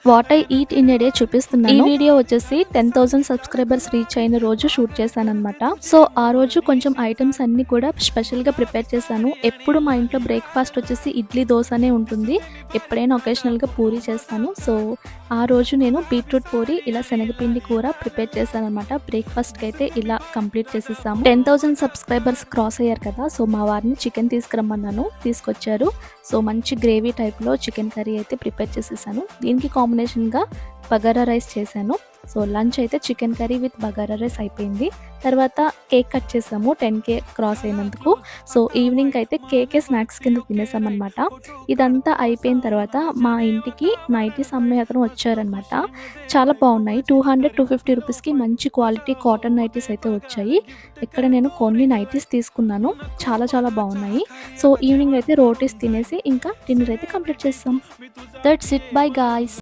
What I eat in a day చూపిస్తున్నాను. ఈ video వచ్చేసి 10,000 సబ్స్క్రైబర్స్ రీచ్ అయిన రోజు షూట్ చేశానన్నమాట. సో ఆ రోజు కొంచెం ఐటమ్స్ అన్ని కూడా స్పెషల్ గా ప్రిపేర్ చేశాను. ఎప్పుడు మా ఇంట్లో బ్రేక్ఫాస్ట్ వచ్చేసి ఇడ్లీ దోశనే ఉంటుంది. ఎప్పుడైనా ఒకేషనల్ గా పూరి చేస్తాను. సో ఆ రోజు నేను బీట్రూట్ పూరి ఇలా శనగపిండి కూర ప్రిపేర్ చేశాను అనమాట. బ్రేక్ఫాస్ట్ కి అయితే ఇలా కంప్లీట్ చేసేసాము. 10,000 సబ్స్క్రైబర్స్ క్రాస్ అయ్యారు కదా, సో మా వారిని చికెన్ తీసుకురమ్మన్నాను, తీసుకొచ్చారు. సో మంచి గ్రేవీ టైప్లో చికెన్ కర్రీ అయితే ప్రిపేర్ చేసేసాను. దీనికి కాంబినేషన్గా బగారా రైస్ చేశాను. సో లంచ్ అయితే chicken curry with bagara rice అయిపోయింది. తర్వాత కేక్ కట్ చేసాము 10K క్రాస్ అయినందుకు. సో ఈవినింగ్ అయితే కేకే స్నాక్స్ కింద తినేసామన్నమాట. ఇదంతా అయిపోయిన తర్వాత మా ఇంటికి నైటీస్ అమ్మే అతను వచ్చారనమాట. చాలా బాగున్నాయి. 200-250 రూపీస్కి మంచి క్వాలిటీ కాటన్ నైటీస్ అయితే వచ్చాయి. ఇక్కడ నేను కొన్ని నైటీస్ తీసుకున్నాను, చాలా చాలా బాగున్నాయి. సో ఈవినింగ్ అయితే రోటీస్ తినేసి ఇంకా డిన్నర్ అయితే కంప్లీట్ చేస్తాం. That's it, by guys.